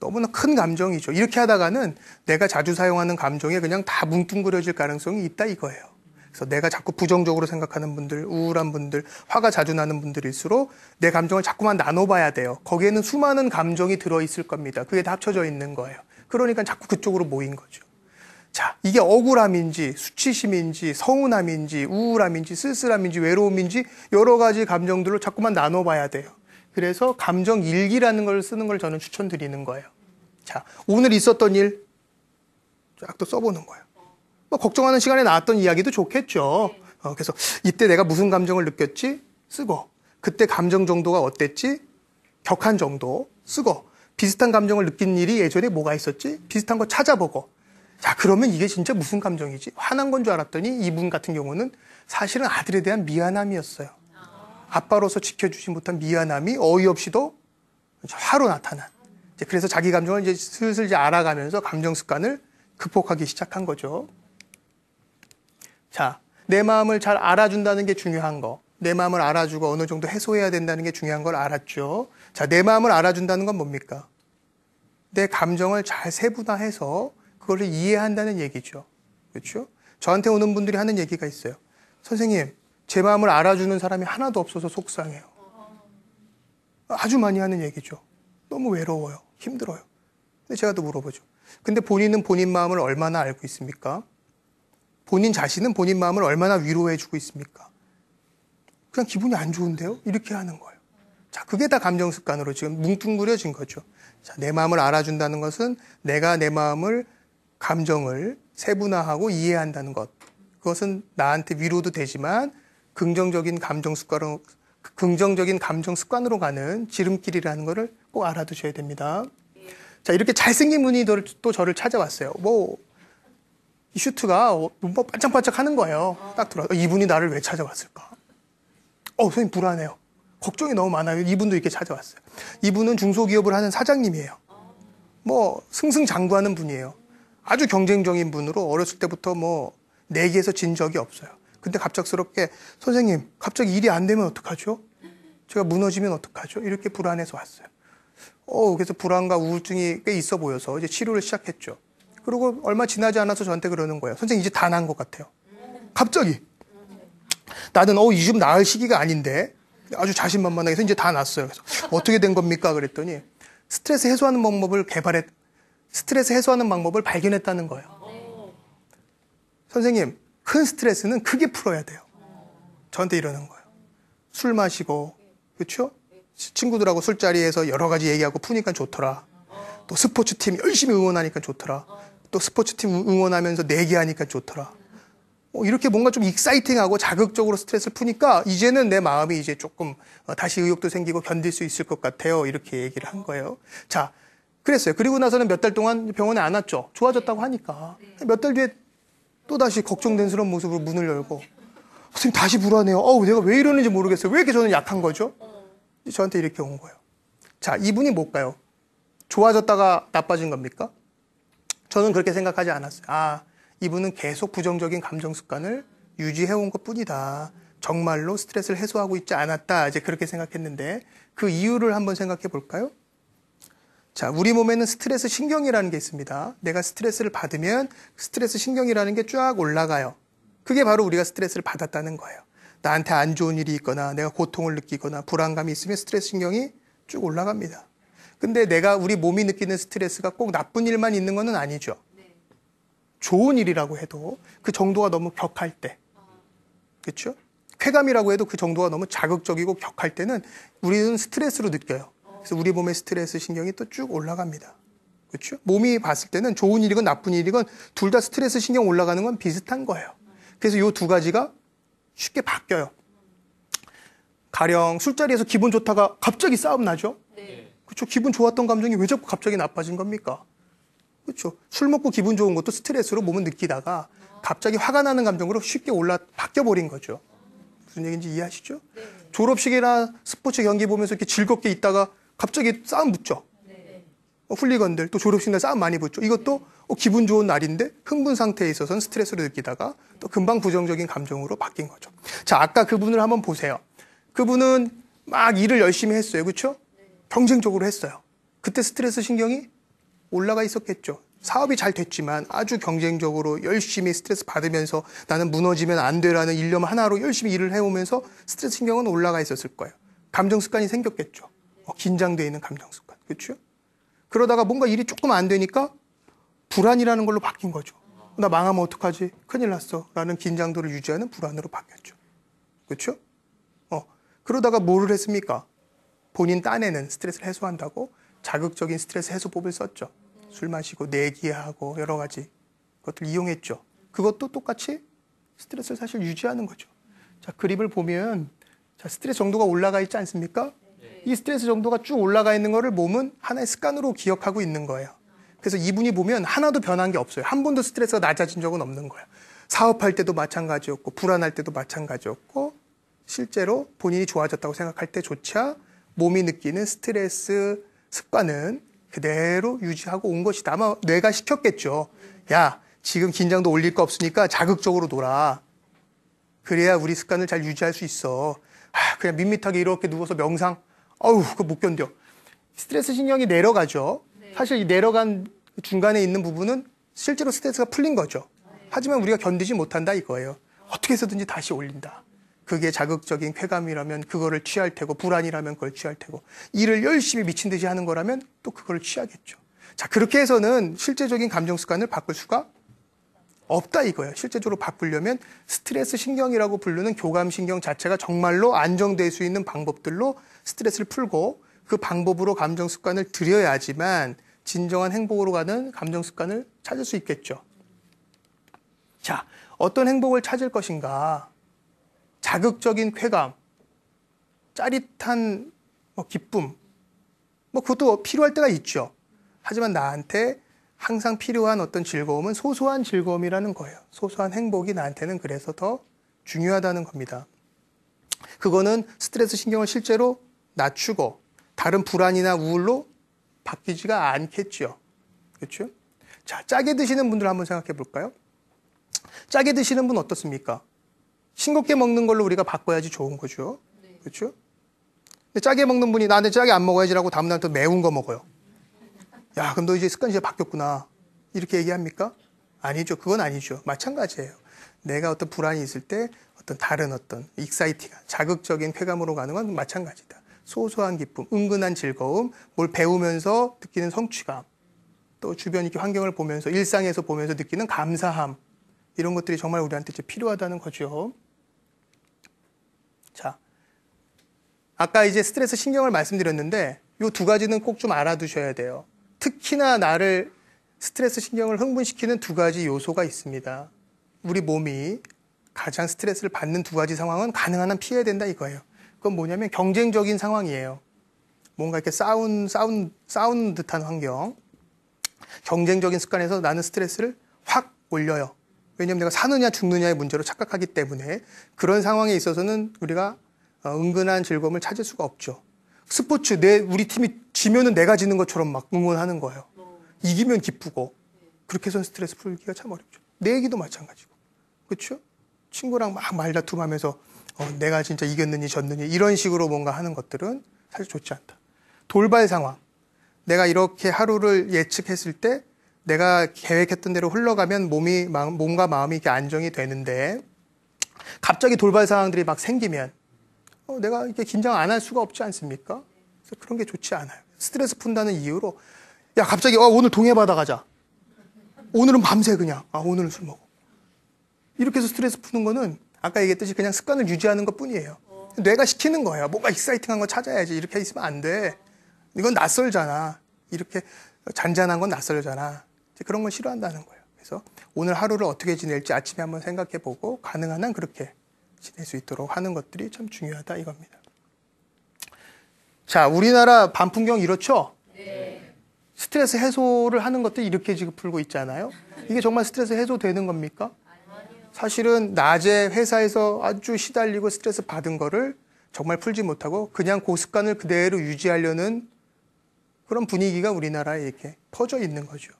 너무나 큰 감정이죠. 이렇게 하다가는 내가 자주 사용하는 감정에 그냥 다 뭉뚱그려질 가능성이 있다 이거예요. 그래서 내가 자꾸 부정적으로 생각하는 분들, 우울한 분들, 화가 자주 나는 분들일수록 내 감정을 자꾸만 나눠봐야 돼요. 거기에는 수많은 감정이 들어있을 겁니다. 그게 다 합쳐져 있는 거예요. 그러니까 자꾸 그쪽으로 모인 거죠. 자, 이게 억울함인지, 수치심인지, 서운함인지, 우울함인지, 쓸쓸함인지, 외로움인지 여러 가지 감정들로 자꾸만 나눠봐야 돼요. 그래서 감정 일기라는 걸 쓰는 걸 저는 추천드리는 거예요. 자, 오늘 있었던 일 쫙 또 써보는 거예요. 걱정하는 시간에 나왔던 이야기도 좋겠죠. 그래서 이때 내가 무슨 감정을 느꼈지? 쓰고. 그때 감정 정도가 어땠지? 격한 정도 쓰고. 비슷한 감정을 느낀 일이 예전에 뭐가 있었지? 비슷한 거 찾아보고. 자, 그러면 이게 진짜 무슨 감정이지? 화난 건 줄 알았더니 이분 같은 경우는 사실은 아들에 대한 미안함이었어요. 아빠로서 지켜주지 못한 미안함이 어이없이도 화로 나타난. 그래서 자기 감정을 이제 슬슬 이제 알아가면서 감정 습관을 극복하기 시작한 거죠. 자, 내 마음을 잘 알아준다는 게 중요한 거. 내 마음을 알아주고 어느 정도 해소해야 된다는 게 중요한 걸 알았죠. 자, 내 마음을 알아준다는 건 뭡니까? 내 감정을 잘 세분화해서 그걸 이해한다는 얘기죠. 그렇죠? 저한테 오는 분들이 하는 얘기가 있어요. 선생님, 제 마음을 알아주는 사람이 하나도 없어서 속상해요. 아주 많이 하는 얘기죠. 너무 외로워요. 힘들어요. 근데 제가 또 물어보죠. 근데 본인은 본인 마음을 얼마나 알고 있습니까? 본인 자신은 본인 마음을 얼마나 위로해주고 있습니까? 그냥 기분이 안 좋은데요? 이렇게 하는 거예요. 자, 그게 다 감정 습관으로 지금 뭉뚱그려진 거죠. 자, 내 마음을 알아준다는 것은 내가 내 마음을, 감정을 세분화하고 이해한다는 것. 그것은 나한테 위로도 되지만 긍정적인 감정 습관으로 가는 지름길이라는 것을 꼭 알아두셔야 됩니다. 자, 이렇게 잘생긴 분이 또 저를 찾아왔어요. 이 슈트가 반짝반짝 하는 거예요. 딱 들어와서 이분이 나를 왜 찾아왔을까? 선생님 불안해요. 걱정이 너무 많아요. 이분도 이렇게 찾아왔어요. 이분은 중소기업을 하는 사장님이에요. 승승장구하는 분이에요. 아주 경쟁적인 분으로 어렸을 때부터 내기에서 진 적이 없어요. 근데 갑작스럽게 선생님 갑자기 일이 안 되면 어떡하죠? 제가 무너지면 어떡하죠? 이렇게 불안해서 왔어요. 그래서 불안과 우울증이 꽤 있어 보여서 이제 치료를 시작했죠. 그리고 얼마 지나지 않아서 저한테 그러는 거예요. 선생님 이제 다 나은 것 같아요. 갑자기. 나는 이제 좀 나을 시기가 아닌데 아주 자신만만하게 해서 이제 다 났어요. 그래서 어떻게 된 겁니까? 그랬더니 스트레스 해소하는 방법을 발견했다는 거예요. 선생님, 큰 스트레스는 크게 풀어야 돼요. 저한테 이러는 거예요. 술 마시고, 그렇죠? 친구들하고 술자리에서 여러 가지 얘기하고 푸니까 좋더라. 또 스포츠팀 열심히 응원하니까 좋더라. 또 스포츠팀 응원하면서 내기하니까 좋더라. 이렇게 뭔가 좀 익사이팅하고 자극적으로 스트레스를 푸니까 이제는 내 마음이 이제 조금 다시 의욕도 생기고 견딜 수 있을 것 같아요. 이렇게 얘기를 한 거예요. 자, 그랬어요. 그리고 나서는 몇 달 동안 병원에 안 왔죠. 좋아졌다고 하니까. 몇 달 뒤에 또다시 걱정된스러운 모습으로 문을 열고 선생님 다시 불안해요. 내가 왜 이러는지 모르겠어요. 왜 이렇게 저는 약한 거죠? 저한테 이렇게 온 거예요. 자, 이분이 뭘까요? 좋아졌다가 나빠진 겁니까? 저는 그렇게 생각하지 않았어요. 이분은 계속 부정적인 감정 습관을 유지해온 것 뿐이다. 정말로 스트레스를 해소하고 있지 않았다. 이제 그렇게 생각했는데 그 이유를 한번 생각해 볼까요? 자, 우리 몸에는 스트레스 신경이라는 게 있습니다. 내가 스트레스를 받으면 스트레스 신경이라는 게 쫙 올라가요. 그게 바로 우리가 스트레스를 받았다는 거예요. 나한테 안 좋은 일이 있거나 내가 고통을 느끼거나 불안감이 있으면 스트레스 신경이 쭉 올라갑니다. 근데 우리 몸이 느끼는 스트레스가 꼭 나쁜 일만 있는 건 아니죠. 좋은 일이라고 해도 그 정도가 너무 격할 때, 그렇죠? 쾌감이라고 해도 그 정도가 너무 자극적이고 격할 때는 우리는 스트레스로 느껴요. 그래서 우리 몸의 스트레스 신경이 또 쭉 올라갑니다. 그렇죠? 몸이 봤을 때는 좋은 일이건 나쁜 일이건 둘 다 스트레스 신경 올라가는 건 비슷한 거예요. 그래서 이 두 가지가 쉽게 바뀌어요. 가령 술자리에서 기분 좋다가 갑자기 싸움 나죠? 그렇죠? 기분 좋았던 감정이 왜 자꾸 갑자기 나빠진 겁니까? 그렇죠. 술 먹고 기분 좋은 것도 스트레스로 몸은 느끼다가 갑자기 화가 나는 감정으로 쉽게 바뀌어버린 거죠. 무슨 얘기인지 이해하시죠? 졸업식이나 스포츠 경기 보면서 이렇게 즐겁게 있다가 갑자기 싸움 붙죠. 훌리건들 또 졸업식 날 싸움 많이 붙죠. 이것도 기분 좋은 날인데 흥분 상태에 있어서는 스트레스를 느끼다가 또 금방 부정적인 감정으로 바뀐 거죠. 자, 아까 그분을 한번 보세요. 그분은 막 일을 열심히 했어요. 그렇죠? 경쟁적으로 했어요. 그때 스트레스 신경이 올라가 있었겠죠. 사업이 잘 됐지만 아주 경쟁적으로 열심히 스트레스 받으면서 나는 무너지면 안 되라는 일념 하나로 열심히 일을 해오면서 스트레스 신경은 올라가 있었을 거예요. 감정 습관이 생겼겠죠. 긴장되어 있는 감정 습관. 그렇죠? 그러다가 뭔가 일이 조금 안 되니까 불안이라는 걸로 바뀐 거죠. 나 망하면 어떡하지? 큰일 났어. 라는 긴장도를 유지하는 불안으로 바뀌었죠. 그렇죠? 그러다가 뭐를 했습니까? 본인 딴에는 스트레스를 해소한다고 자극적인 스트레스 해소법을 썼죠. 술 마시고 내기하고 여러 가지 것들 이용했죠. 그것도 똑같이 스트레스를 사실 유지하는 거죠. 자, 그림을 보면 자, 스트레스 정도가 올라가 있지 않습니까? 이 스트레스 정도가 쭉 올라가 있는 거를 몸은 하나의 습관으로 기억하고 있는 거예요. 그래서 이분이 보면 하나도 변한 게 없어요. 한 번도 스트레스가 낮아진 적은 없는 거예요. 사업할 때도 마찬가지였고 불안할 때도 마찬가지였고 실제로 본인이 좋아졌다고 생각할 때조차 몸이 느끼는 스트레스 습관은 그대로 유지하고 온 것이다. 아마 뇌가 시켰겠죠. 야, 지금 긴장도 올릴 거 없으니까 자극적으로 놀아. 그래야 우리 습관을 잘 유지할 수 있어. 그냥 밋밋하게 이렇게 누워서 명상. 그거 못 견뎌. 스트레스 신경이 내려가죠. 사실 이 내려간 중간에 있는 부분은 실제로 스트레스가 풀린 거죠. 하지만 우리가 견디지 못한다 이거예요. 어떻게 해서든지 다시 올린다. 그게 자극적인 쾌감이라면 그거를 취할 테고, 불안이라면 그걸 취할 테고, 일을 열심히 미친 듯이 하는 거라면 또 그걸 취하겠죠. 자, 그렇게 해서는 실제적인 감정 습관을 바꿀 수가 없다 이거예요. 실제적으로 바꾸려면 스트레스 신경이라고 부르는 교감 신경 자체가 정말로 안정될 수 있는 방법들로 스트레스를 풀고 그 방법으로 감정 습관을 들여야지만 진정한 행복으로 가는 감정 습관을 찾을 수 있겠죠. 자, 어떤 행복을 찾을 것인가? 자극적인 쾌감, 짜릿한 기쁨, 그것도 필요할 때가 있죠. 하지만 나한테 항상 필요한 어떤 즐거움은 소소한 즐거움이라는 거예요. 소소한 행복이 나한테는 그래서 더 중요하다는 겁니다. 그거는 스트레스 신경을 실제로 낮추고 다른 불안이나 우울로 바뀌지가 않겠죠. 그렇죠? 자, 짜게 드시는 분들 한번 생각해 볼까요? 짜게 드시는 분 어떻습니까? 싱겁게 먹는 걸로 우리가 바꿔야지 좋은 거죠. 그렇죠? 근데 짜게 먹는 분이 나한테 짜게 안 먹어야지라고 다음날 또 매운 거 먹어요. 야, 그럼 너 이제 습관이 이제 바뀌었구나. 이렇게 얘기합니까? 아니죠. 그건 아니죠. 마찬가지예요. 내가 어떤 불안이 있을 때 어떤 다른 어떤 익사이팅한 자극적인 쾌감으로 가는 건 마찬가지다. 소소한 기쁨, 은근한 즐거움, 뭘 배우면서 느끼는 성취감, 또 주변 이렇게 환경을 보면서 일상에서 보면서 느끼는 감사함, 이런 것들이 정말 우리한테 이제 필요하다는 거죠. 자, 아까 이제 스트레스 신경을 말씀드렸는데 이 두 가지는 꼭 좀 알아두셔야 돼요. 특히나 나를 스트레스 신경을 흥분시키는 두 가지 요소가 있습니다. 우리 몸이 가장 스트레스를 받는 두 가지 상황은 가능한 한 피해야 된다 이거예요. 그건 뭐냐면 경쟁적인 상황이에요. 뭔가 이렇게 싸운 듯한 환경. 경쟁적인 습관에서 나는 스트레스를 확 올려요. 왜냐하면 내가 사느냐 죽느냐의 문제로 착각하기 때문에 그런 상황에 있어서는 우리가 은근한 즐거움을 찾을 수가 없죠. 스포츠, 우리 팀이 지면은 내가 지는 것처럼 막 응원하는 거예요. 이기면 기쁘고. 그렇게 해서는 스트레스 풀기가 참 어렵죠. 내 얘기도 마찬가지고. 그렇죠? 친구랑 막 말다툼하면서 내가 진짜 이겼느니 졌느니 이런 식으로 뭔가 하는 것들은 사실 좋지 않다. 돌발 상황. 내가 이렇게 하루를 예측했을 때 내가 계획했던 대로 흘러가면 몸과 마음이 이렇게 안정이 되는데 갑자기 돌발 상황들이 막 생기면 내가 이렇게 긴장 안 할 수가 없지 않습니까? 그래서 그런 게 좋지 않아요. 스트레스 푼다는 이유로 야 갑자기 오늘 동해바다 가자. 오늘은 밤새 그냥 오늘은 술 먹어. 이렇게 해서 스트레스 푸는 거는 아까 얘기했듯이 그냥 습관을 유지하는 것뿐이에요. 뇌가 시키는 거예요. 뭔가 익사이팅한 거 찾아야지. 이렇게 있으면 안 돼. 이건 낯설잖아. 이렇게 잔잔한 건 낯설잖아. 그런 걸 싫어한다는 거예요. 그래서 오늘 하루를 어떻게 지낼지 아침에 한번 생각해보고 가능한 한 그렇게 지낼 수 있도록 하는 것들이 참 중요하다 이겁니다. 자, 우리나라 밤풍경 이렇죠? 네. 스트레스 해소를 하는 것들이 이렇게 지금 풀고 있잖아요. 이게 정말 스트레스 해소되는 겁니까? 사실은 낮에 회사에서 아주 시달리고 스트레스 받은 거를 정말 풀지 못하고 그냥 그 습관을 그대로 유지하려는 그런 분위기가 우리나라에 이렇게 퍼져 있는 거죠.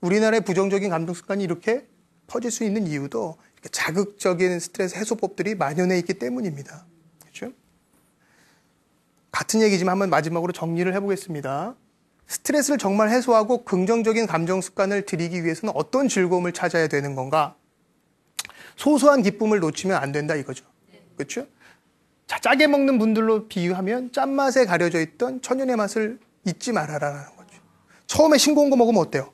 우리나라의 부정적인 감정 습관이 이렇게 퍼질 수 있는 이유도 이렇게 자극적인 스트레스 해소법들이 만연해 있기 때문입니다. 그렇죠? 같은 얘기지만 한번 마지막으로 정리를 해보겠습니다. 스트레스를 정말 해소하고 긍정적인 감정 습관을 들이기 위해서는 어떤 즐거움을 찾아야 되는 건가? 소소한 기쁨을 놓치면 안 된다 이거죠. 그렇죠? 자, 짜게 먹는 분들로 비유하면 짠맛에 가려져 있던 천연의 맛을 잊지 말아라라는 거죠. 처음에 싱거운 거 먹으면 어때요?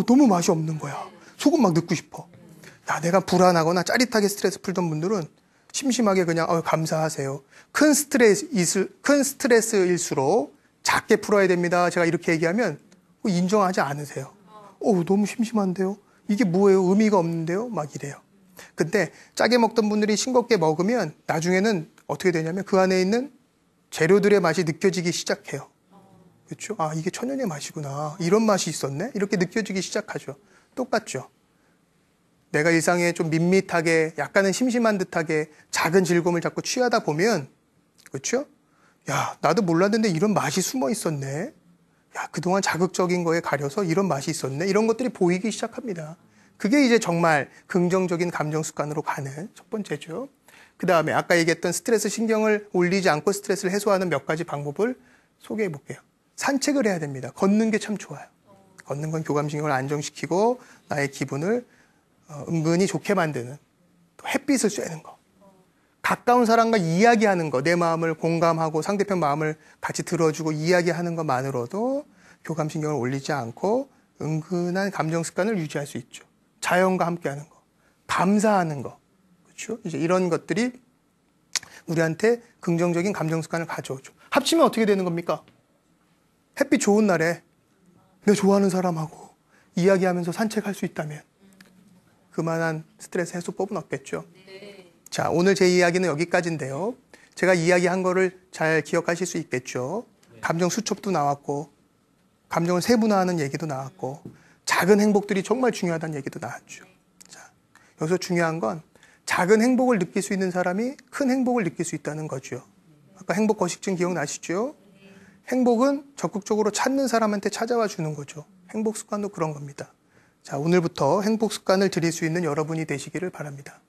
너무 맛이 없는 거야. 소금 막 넣고 싶어. 야, 내가 불안하거나 짜릿하게 스트레스 풀던 분들은 심심하게 그냥 감사하세요. 큰 스트레스일수록 작게 풀어야 됩니다. 제가 이렇게 얘기하면 인정하지 않으세요. 너무 심심한데요? 이게 뭐예요? 의미가 없는데요? 막 이래요. 근데 짜게 먹던 분들이 싱겁게 먹으면 나중에는 어떻게 되냐면 그 안에 있는 재료들의 맛이 느껴지기 시작해요. 그렇죠? 아, 이게 천연의 맛이구나. 이런 맛이 있었네? 이렇게 느껴지기 시작하죠. 똑같죠. 내가 일상에 좀 밋밋하게, 약간은 심심한 듯하게 작은 즐거움을 자꾸 취하다 보면, 그렇죠? 야, 나도 몰랐는데 이런 맛이 숨어 있었네. 야, 그동안 자극적인 거에 가려서 이런 맛이 있었네. 이런 것들이 보이기 시작합니다. 그게 이제 정말 긍정적인 감정 습관으로 가는 첫 번째죠. 그 다음에 아까 얘기했던 스트레스 신경을 올리지 않고 스트레스를 해소하는 몇 가지 방법을 소개해 볼게요. 산책을 해야 됩니다. 걷는 게 참 좋아요. 걷는 건 교감신경을 안정시키고 나의 기분을 은근히 좋게 만드는, 또 햇빛을 쐬는 거, 가까운 사람과 이야기하는 거, 내 마음을 공감하고 상대편 마음을 같이 들어주고 이야기하는 것만으로도 교감신경을 올리지 않고 은근한 감정 습관을 유지할 수 있죠. 자연과 함께하는 거, 감사하는 거, 그렇죠? 이제 이런 것들이 우리한테 긍정적인 감정 습관을 가져오죠. 합치면 어떻게 되는 겁니까? 햇빛 좋은 날에 내가 좋아하는 사람하고 이야기하면서 산책할 수 있다면 그만한 스트레스 해소법은 없겠죠. 자, 오늘 제 이야기는 여기까지인데요. 제가 이야기한 거를 잘 기억하실 수 있겠죠. 감정 수첩도 나왔고, 감정을 세분화하는 얘기도 나왔고, 작은 행복들이 정말 중요하다는 얘기도 나왔죠. 자, 여기서 중요한 건 작은 행복을 느낄 수 있는 사람이 큰 행복을 느낄 수 있다는 거죠. 아까 행복 거식증 기억나시죠? 행복은 적극적으로 찾는 사람한테 찾아와 주는 거죠. 행복 습관도 그런 겁니다. 자, 오늘부터 행복 습관을 들일 수 있는 여러분이 되시기를 바랍니다.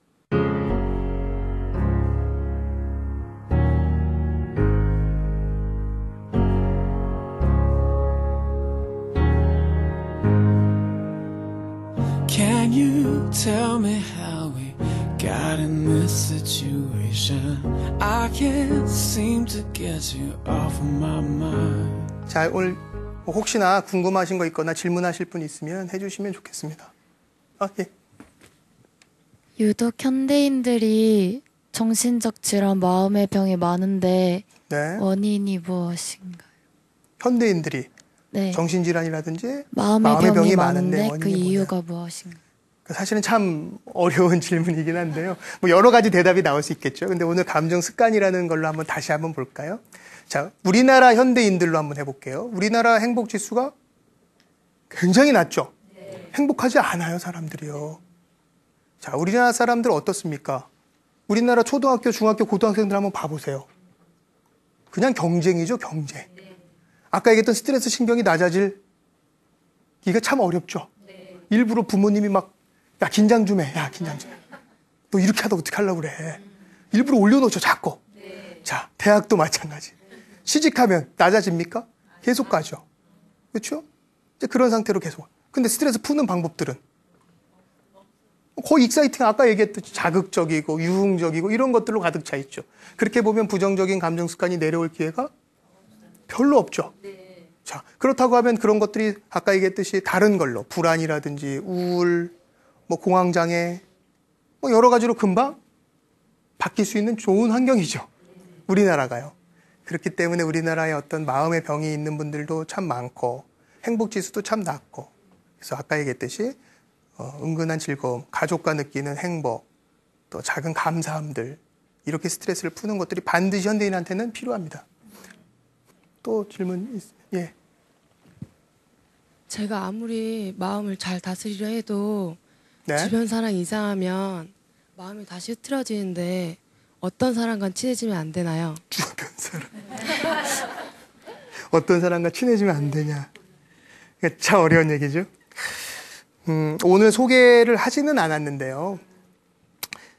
Can you tell me how we got in this situation? I can't seem to get you off of my mind. 자, 오늘 혹시나 궁금하신 거 있거나 질문하실 분 있으면 해주시면 좋겠습니다. 예. 유독 현대인들이 정신적 질환, 마음의 병이 많은데 네. 원인이 무엇인가요? 현대인들이 네. 정신질환이라든지 마음의 병이 많은데 원인이 그 뭐냐. 이유가 무엇인가요? 사실은 참 어려운 질문이긴 한데요. 뭐 여러 가지 대답이 나올 수 있겠죠. 근데 오늘 감정 습관이라는 걸로 다시 한번 볼까요? 자, 우리나라 현대인들로 한번 해볼게요. 우리나라 행복 지수가 굉장히 낮죠. 행복하지 않아요, 사람들이요. 자, 우리나라 사람들 어떻습니까? 우리나라 초등학교, 중학교, 고등학생들 한번 봐보세요. 그냥 경쟁이죠, 경쟁. 아까 얘기했던 스트레스 신경이 낮아지기가 참 어렵죠. 일부러 부모님이 막, 야, 긴장 좀 해. 야, 긴장 좀 해. 너 이렇게 하다 어떻게 하려고 그래. 일부러 올려놓죠, 자꾸. 자, 대학도 마찬가지. 시집하면 낮아집니까? 계속 가죠. 그렇죠? 이제 그런 상태로 계속. 근데 스트레스 푸는 방법들은 거의 익사이팅, 아까 얘기했듯이 자극적이고 유흥적이고 이런 것들로 가득 차 있죠. 그렇게 보면 부정적인 감정 습관이 내려올 기회가 별로 없죠. 자, 그렇다고 하면 그런 것들이 아까 얘기했듯이 다른 걸로 불안이라든지 우울, 뭐 공황장애, 뭐 여러 가지로 금방 바뀔 수 있는 좋은 환경이죠. 우리나라가요. 그렇기 때문에 우리나라에 어떤 마음의 병이 있는 분들도 참 많고 행복 지수도 참 낮고, 그래서 아까 얘기했듯이 은근한 즐거움, 가족과 느끼는 행복, 또 작은 감사함들, 이렇게 스트레스를 푸는 것들이 반드시 현대인한테는 필요합니다. 또 질문 예. 제가 아무리 마음을 잘 다스리려 해도 네. 주변 사람이 이상하면 마음이 다시 흐트러지는데 어떤 사람과 친해지면 안 되나요? 주변 사람. 어떤 사람과 친해지면 안 되냐. 참 어려운 얘기죠. 오늘 소개를 하지는 않았는데요.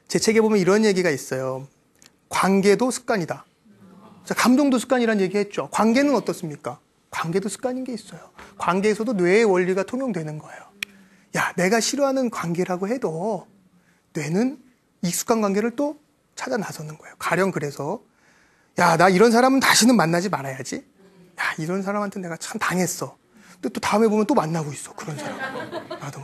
제 책에 보면 이런 얘기가 있어요. 관계도 습관이다. 자, 감동도 습관이라는 얘기 했죠. 관계는 어떻습니까? 관계도 습관인 게 있어요. 관계에서도 뇌의 원리가 통용되는 거예요. 야, 내가 싫어하는 관계라고 해도 뇌는 익숙한 관계를 또 찾아 나서는 거예요. 가령 그래서 야, 나 이런 사람은 다시는 만나지 말아야지. 야, 이런 사람한테 내가 참 당했어. 근데 또 다음에 보면 또 만나고 있어. 그런 사람. 나도.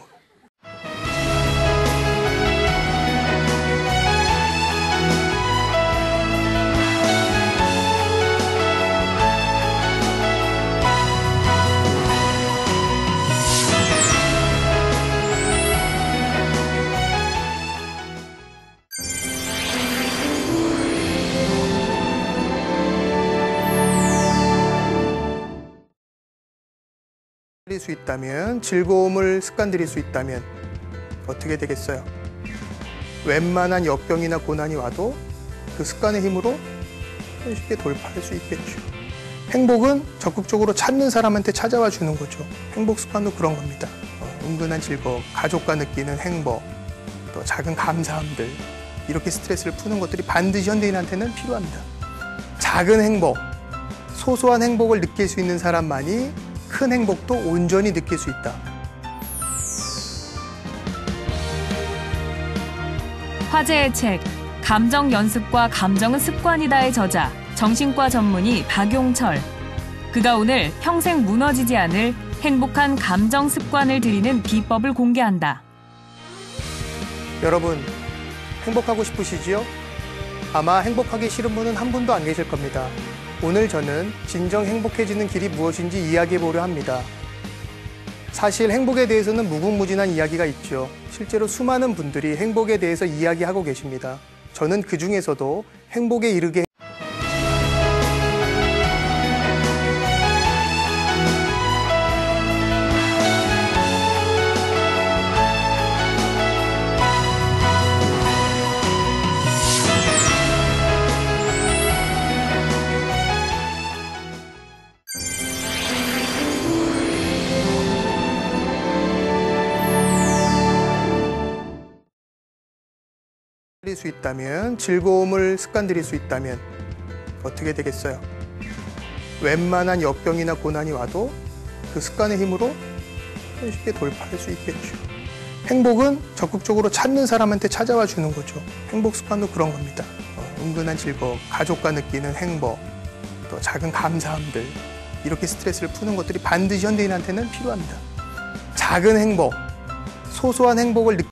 들일 수 있다면, 즐거움을 습관 들일 수 있다면 어떻게 되겠어요? 웬만한 역병이나 고난이 와도 그 습관의 힘으로 쉽게 돌파할 수 있겠죠. 행복은 적극적으로 찾는 사람한테 찾아와 주는 거죠. 행복 습관도 그런 겁니다. 은근한 즐거움, 가족과 느끼는 행복, 또 작은 감사함들, 이렇게 스트레스를 푸는 것들이 반드시 현대인한테는 필요합니다. 작은 행복, 소소한 행복을 느낄 수 있는 사람만이 큰 행복도 온전히 느낄 수 있다. 화제의 책 감정 연습과 감정은 습관이다의 저자 정신과 전문의 박용철. 그가 오늘 평생 무너지지 않을 행복한 감정 습관을 들이는 비법을 공개한다. 여러분, 행복하고 싶으시지요? 아마 행복하기 싫은 분은 한 분도 안 계실 겁니다. 오늘 저는 진정 행복해지는 길이 무엇인지 이야기해 보려 합니다. 사실 행복에 대해서는 무궁무진한 이야기가 있죠. 실제로 수많은 분들이 행복에 대해서 이야기하고 계십니다. 저는 그 중에서도 행복에 이르게 들일 수 있다면, 즐거움을 습관 들일 수 있다면 어떻게 되겠어요? 웬만한 역병이나 고난이 와도 그 습관의 힘으로 쉽게 돌파할 수 있겠죠. 행복은 적극적으로 찾는 사람한테 찾아와 주는 거죠. 행복 습관도 그런 겁니다. 은근한 즐거움, 가족과 느끼는 행복, 또 작은 감사함들, 이렇게 스트레스를 푸는 것들이 반드시 현대인한테는 필요합니다. 작은 행복, 소소한 행복을